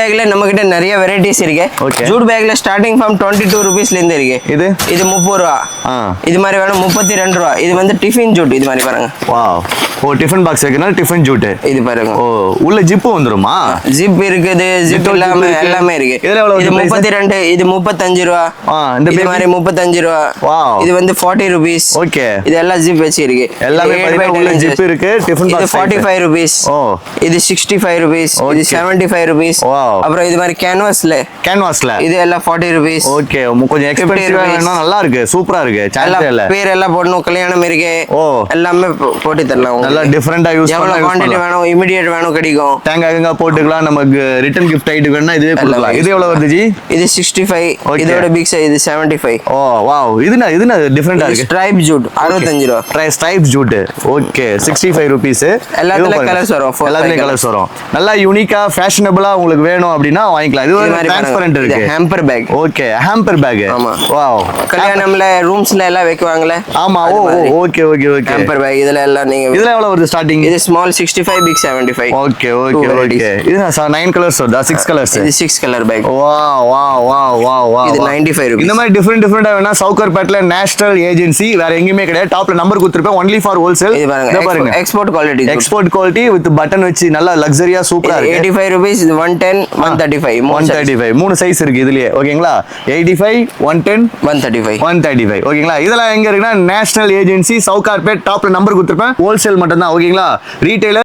பேக்ல நம்ம கிட்ட நிறைய வெரைட்டிஸ் இருக்கு. ஜூட் பேக்ல ஸ்டார்டிங் ஃப்ரம் 22 ரூபீஸ்ல இருந்து இருக்கு. இது 30 ரூபா. இது மாதிரி வேணும் 32 ரூபா. இது வந்து டிஃபன் ஜூட். இது மாதிரி பாருங்க. வாவ். ஓ டிஃபன் பாக்ஸ் வைக்கறனால டிஃபன் ஜூட். இது பாருங்க. ஓ உள்ள ஜிப் வந்துருமா? ஜிப் இருக்குது. ஜிப் எல்லாமே இருக்கு. இது 32, இது 35 ரூபா. இது மாதிரி 35 ரூபா. வாவ். இது வந்து 40 ரூபீஸ். ஓகே. இது எல்லாம் ஜிப் வச்சி இருக்கு. எல்லாமே பாத்தீங்கன்னா உள்ள ஜிப் இருக்கு. Tiffin box 45 rupees. ஓ இது 65 ரூபீஸ். இது 75 ரூபீஸ். வாவ். அப்புறம் இது மாதிரி கேன்வாஸ்ல இது எல்லாம் 40 ரூபீஸ். ஓகே கொஞ்சம் எக்ஸ்பென்சிவா வேணும்னா நல்லா இருக்கு. சூப்பரா இருக்கு. சான்ஸ் பேர் எல்லாம் போடணும். கல்யாணம் இருக்கு. எல்லாமே போட்டு தரலாம். நல்லா டிஃபரண்டா யூஸ் பண்ணலாம். எவ்வளவு குவாண்டிட்டி வேணும் இமிடியேட் வேணும் கிடைக்கும். தேங்காய் போட்டுக்கலாம். நமக்கு ரிட்டர்ன் கிஃப்ட் ஐட்டம் வேணும்னா இதுவே கொடுக்கலாம். இது எவ்வளவு வருது ஜி? இது 65. இதோட பிக் சைஸ் இது 75. Oh wow. இதுனா டிஃபரண்டா இருக்கு. ஸ்ட்ரைப் ஜூட் 65 ரூபாய். Stripe jute. Okay 65 rupees. எல்லாத்துலயும் கலர்ஸ் வரும். எல்லாத்துலயும் கலர்ஸ் வரும். நல்லா யூனிக்கா ஃபேஷனபிளா உங்களுக்கு வேணும் அப்படினா வாங்கிக்கலாம். இது ஒரு ட்ரான்ஸ்பரண்ட் இருக்கு. Hamper bag. Okay hamper bag. ஆமா. வாவ். கல்யாணம்ல ரூம்ஸ்ல எல்லாம் வைக்குவாங்கல. ஆமா. Okay hamper bag. இதுல எல்லாம் நீங்க இதுல எவ்வளவு வருது ஸ்டார்டிங்? இது ஸ்மால் 65, பிக் 75. ஓகே இது 9 கலர்ஸ் வருதா? 6 கலர்ஸ். இது 6 கலர் பேக். வாவ். இது 95 ரூபீஸ். இந்த மாதிரி டிஃபரெண்டா வேணா சவுகர்பேட்ல நேஷனல் ஏஜென்சி வேற எங்கயுமே கிடையாது. டாப்ல நம்பர் கொடுத்திருப்பேன். Only for wholesale. இது பாருங்க. எக்ஸ்போர்ட் குவாலிட்டி வித் பட்டன் வச்சு நல்லா லக்ஸரியா சூப்பரா இருக்கு. 85 ரூபீஸ். இது 110, 135. 135 மூணு சைஸ் இருக்கு இதுலயே. ஓகேங்களா? 85, 110, 135. ஓகேங்களா? இதெல்லாம் எங்க இருக்குன்னா நேஷனல் ஏஜென்சி சவுகார்பேட். டாப்ல நம்பர் கொடுத்திருப்பேன். ஹோல்சேல் மட்டும் தான். ஓகேங்களா? ரீட்டைலர்